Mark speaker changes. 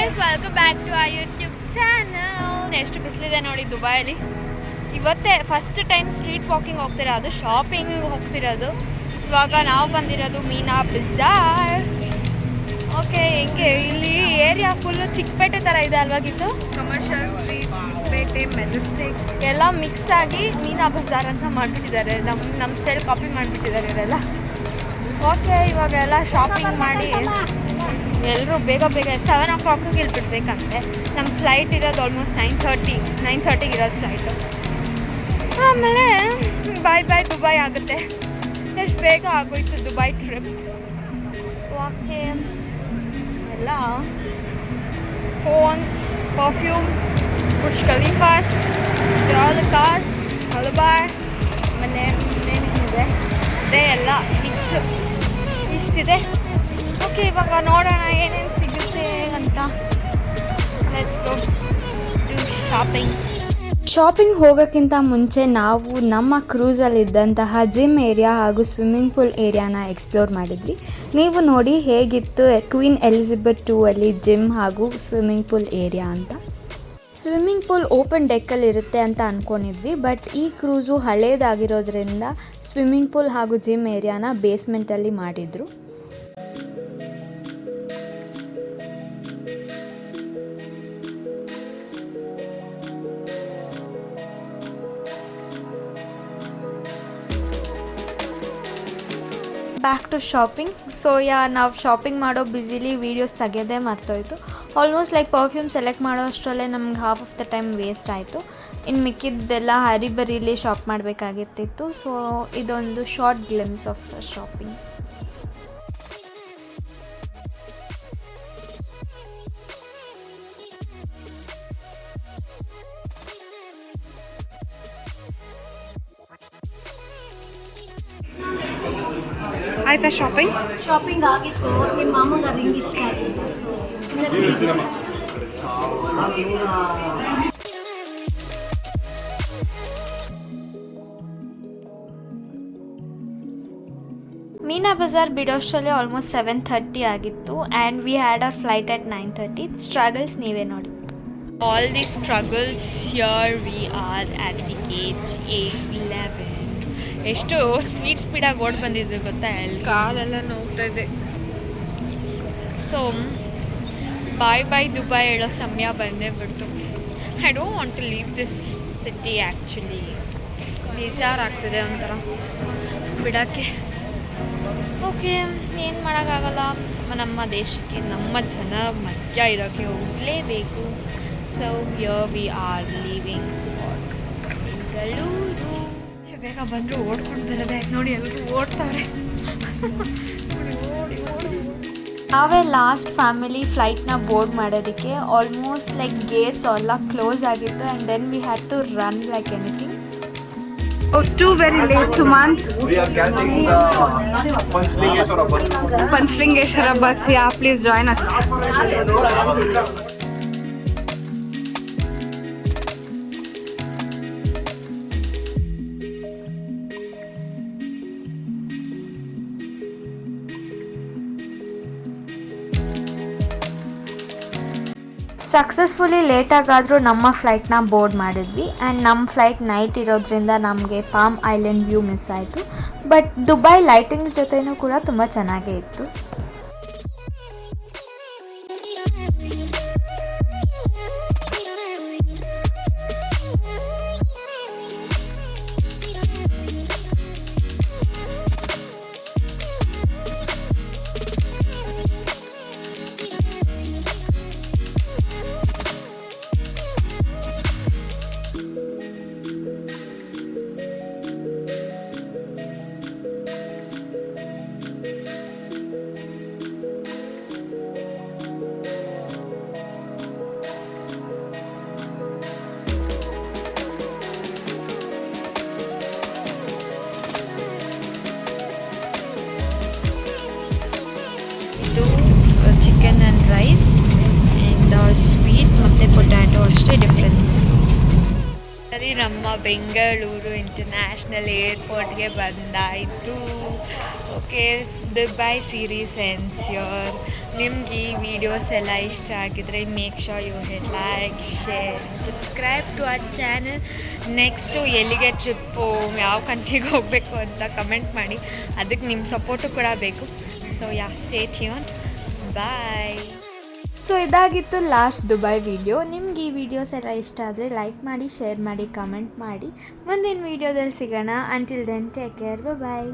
Speaker 1: Guys, welcome back to our YouTube channel. ಎಷ್ಟು ಬಿಸಿಲಿದೆ ನೋಡಿ ದುಬೈಲಿ. ಇವತ್ತೇ ಫಸ್ಟ್ ಟೈಮ್ ಸ್ಟ್ರೀಟ್ ವಾಕಿಂಗ್ ಹೋಗ್ತಿರೋದು, ಶಾಪಿಂಗ್ ಹೋಗ್ತಿರೋದು. ಇವಾಗ ನಾವು ಬಂದಿರೋದು ಮೀನಾ ಬಜಾರ್. ಓಕೆ, ಹೆಂಗೆ ಇಲ್ಲಿ ಏರಿಯಾ ಫುಲ್ಲು ಚಿಕ್ಕಪೇಟೆ ಥರ ಇದೆ ಅಲ್ವಾಗಿತ್ತು.
Speaker 2: ಕಮರ್ಷಿಯಲ್ ಸ್ಟ್ರೀಟ್, ಚಿಕ್ಕಪೇಟೆ, ಮೆಜೆಸ್ಟಿಕ್
Speaker 1: ಎಲ್ಲ ಮಿಕ್ಸ್ ಆಗಿ ಮೀನಾ ಬಜಾರ್ ಅಂತ ಮಾಡಿಬಿಟ್ಟಿದ್ದಾರೆ. ನಮ್ಮ ಸ್ಟೈಲ್ ಕಾಪಿ ಮಾಡಿಬಿಟ್ಟಿದ್ದಾರೆ ಇವರೆಲ್ಲ. ಓಕೆ, ಇವಾಗ ಎಲ್ಲ ಶಾಪಿಂಗ್ ಮಾಡಿ ಎಲ್ಲರೂ ಬೇಗ 7 o'clock ಇಲ್ಲಿ ಬಿಡಬೇಕಂತೆ. ನಮ್ಮ ಫ್ಲೈಟ್ ಇರೋದು ಆಲ್ಮೋಸ್ಟ್ 9:30 ಇರೋದು ಫ್ಲೈಟು. ಆಮೇಲೆ ಬಾಯ್ ದುಬೈ ಆಗುತ್ತೆ. ಎಷ್ಟು ಬೇಗ ಆಗೋಯ್ತು ದುಬೈ ಟ್ರಿಪ್. ಓಕೆ, ಎಲ್ಲ ಫೋನ್ಸ್, ಪರ್ಫ್ಯೂಮ್ಸ್, ಬುರ್ಜ್ ಖಲೀಫಾಸ್, ಜಾಲಕಾಸ್, ಮಲಬಾರ್, ಆಮೇಲೆ ಏನೇನಿದೆ ಅದೇ ಎಲ್ಲ ಮಿಕ್ಸ್ ಇಷ್ಟಿದೆ. ಓಕೆ, ಇವಾಗ ನೋಡೋಣ ಏನೇನು ಸಿಗುತ್ತೆ ಅಂತ. Let's go to shopping.
Speaker 3: Shopping ಹೋಗೋಕ್ಕಿಂತ ಮುಂಚೆ ನಾವು ನಮ್ಮ ಕ್ರೂಸಲ್ಲಿದ್ದಂತಹ ಜಿಮ್ ಏರಿಯಾ ಹಾಗೂ ಸ್ವಿಮ್ಮಿಂಗ್ ಪೂಲ್ ಏರಿಯಾನ ಎಕ್ಸ್ಪ್ಲೋರ್ ಮಾಡಿದ್ವಿ. ನೀವು ನೋಡಿ ಹೇಗಿತ್ತು ಕ್ವೀನ್ ಎಲಿಜಬೆತ್ 2 ಅಲ್ಲಿ ಜಿಮ್ ಹಾಗೂ ಸ್ವಿಮ್ಮಿಂಗ್ ಪೂಲ್ ಏರಿಯಾ ಅಂತ. ಸ್ವಿಮ್ಮಿಂಗ್ ಪೂಲ್ ಓಪನ್ ಡೆಕ್ಕಲ್ಲಿ ಇರುತ್ತೆ ಅಂತ ಅಂದ್ಕೊಂಡಿದ್ವಿ, ಬಟ್ ಈ ಕ್ರೂಸು ಹಳೇದಾಗಿರೋದ್ರಿಂದ ಸ್ವಿಮ್ಮಿಂಗ್ ಪೂಲ್ ಹಾಗೂ ಜಿಮ್ ಏರಿಯಾನ ಬೇಸ್ಮೆಂಟಲ್ಲಿ ಮಾಡಿದರು. Back to shopping. ನಾವು ಶಾಪಿಂಗ್ ಮಾಡೋ ಬ್ಯುಸಿಲಿ ವೀಡಿಯೋಸ್ ತೆಗೆಯೋದೇ ಮರ್ತೋಯ್ತು. ಆಲ್ಮೋಸ್ಟ್ ಲೈಕ್ ಪರ್ಫ್ಯೂಮ್ ಸೆಲೆಕ್ಟ್ ಮಾಡೋ ಅಷ್ಟರಲ್ಲೇ ನಮ್ಗೆ half of the time waste ಆಯಿತು. ಇನ್ನು ಮಿಕ್ಕಿದ್ದೆಲ್ಲ ಹರಿಬರಿಲಿ ಶಾಪ್ ಮಾಡಬೇಕಾಗಿರ್ತಿತ್ತು. ಸೊ ಇದೊಂದು ಶಾರ್ಟ್ ಗ್ಲಿಮ್ಸ್ ಆಫ್ ಶಾಪಿಂಗ್.
Speaker 1: ಆಯಿತಾ
Speaker 2: ಶಾಪಿಂಗ್ ಆಗಿತ್ತು. ನಿಮ್ಮ ಮಾಮೂಲಿ ರಿಂಗ್ ಇಷ್ಟ ಆಗಿತ್ತು.
Speaker 3: ಮೀನಾ ಬಜಾರ್ ಬಿಡೋಷ್ಟರಲ್ಲಿ ಆಲ್ಮೋಸ್ಟ್ 7:30 ಆಗಿತ್ತು. And we had our flight at 9:30. Struggles ನೀವೇ ನೋಡಿ.
Speaker 1: All the struggles, here we are at the gate A11. ಎಷ್ಟು ಸ್ಪೀಡಾಗಿ ಓಡ್ ಬಂದಿದ್ದು ಗೊತ್ತಾ?
Speaker 2: ಕಾಲೆಲ್ಲ ನೋವ್ತಾ ಇದೆ.
Speaker 1: ಸೊ ಬಾಯ್ ದುಬೈ ಹೇಳೋ ಸಮಯ ಬಂದೇ ಬಿಡ್ತು. I don't want to leave this city. Actually ಬೇಜಾರಾಗ್ತದೆ ಒಂಥರ ಬಿಡೋಕ್ಕೆ. ಓಕೆ, ಏನು ಮಾಡೋಕ್ಕಾಗಲ್ಲ. ನಮ್ಮ ದೇಶಕ್ಕೆ, ನಮ್ಮ ಜನ ಮಜಾ ಇರೋಕ್ಕೆ ಹೋಗಲೇಬೇಕು. So here we are leaving for Bengaluru. ಬೇಗ ಬಂದರೂ ಓಡ್ಕೊಂಡು ಬರೋದೆ. ನೋಡಿ ಎಲ್ಲರೂ ಓಡ್ತಾರೆ.
Speaker 3: ನಾವೇ ಲಾಸ್ಟ್ ಫ್ಯಾಮಿಲಿ ಫ್ಲೈಟ್ನ ಬೋರ್ಡ್ ಮಾಡೋದಕ್ಕೆ. ಆಲ್ಮೋಸ್ಟ್ ಲೈಕ್ ಗೇಟ್ಸ್ ಎಲ್ಲ ಕ್ಲೋಸ್ ಆಗಿತ್ತು. And then we had to run like anything.
Speaker 2: Too very late, Sumant.
Speaker 4: We are catching the Panchlingeshwara bus.
Speaker 2: Panchlingeshwara bus. Yeah, please join us.
Speaker 3: Successfully ಲೇಟಾಗಾದರೂ ನಮ್ಮ ಫ್ಲೈಟ್ನ board ಮಾಡಿದ್ವಿ. And ನಮ್ಮ flight night ಇರೋದ್ರಿಂದ ನಮಗೆ Palm Island view miss ಆಯಿತು. But Dubai lightings ಜೊತೆನೂ ಕೂಡ ತುಂಬ ಚೆನ್ನಾಗೇ ಇತ್ತು.
Speaker 1: Chicken and rice and sweet ಮತ್ತು ಪೊಟ್ಯಾಟೊ ಅಷ್ಟೇ ಡಿಫ್ರೆನ್ಸ್. ಸರಿ, ನಮ್ಮ ಬೆಂಗಳೂರು ಇಂಟರ್ನ್ಯಾಷನಲ್ ಏರ್ಪೋರ್ಟ್ಗೆ ಬಂದಾಯಿತು. Okay, Dubai series ends here. ನಿಮ್ಗೆ ಈ ವಿಡಿಯೋಸ್ ಎಲ್ಲ ಇಷ್ಟ ಆಗಿದ್ರೆ make sure you hit like share subscribe to our channel. Next ಎಲ್ಲಿಗೆ ಟ್ರಿಪ್ಪು ಯಾವ ಕಂಟ್ರಿಗೆ ಹೋಗಬೇಕು ಅಂತ ಕಮೆಂಟ್ ಮಾಡಿ. ಅದಕ್ಕೆ ನಿಮ್ಮ ಸಪೋರ್ಟು ಕೂಡ ಬೇಕು. So stay tuned. Bye.
Speaker 3: So ಇದಾಗಿತ್ತು ಲಾಸ್ಟ್ ದುಬೈ ವಿಡಿಯೋ. ನಿಮ್ಗೆ ಈ ವಿಡಿಯೋಸ್ ಎಲ್ಲ ಇಷ್ಟ ಆದರೆ ಲೈಕ್ ಮಾಡಿ, ಶೇರ್ ಮಾಡಿ, ಕಮೆಂಟ್ ಮಾಡಿ. ಮುಂದಿನ ವಿಡಿಯೋದಲ್ಲಿ ಸಿಗೋಣ. Until then take care. ಬಾಯ್.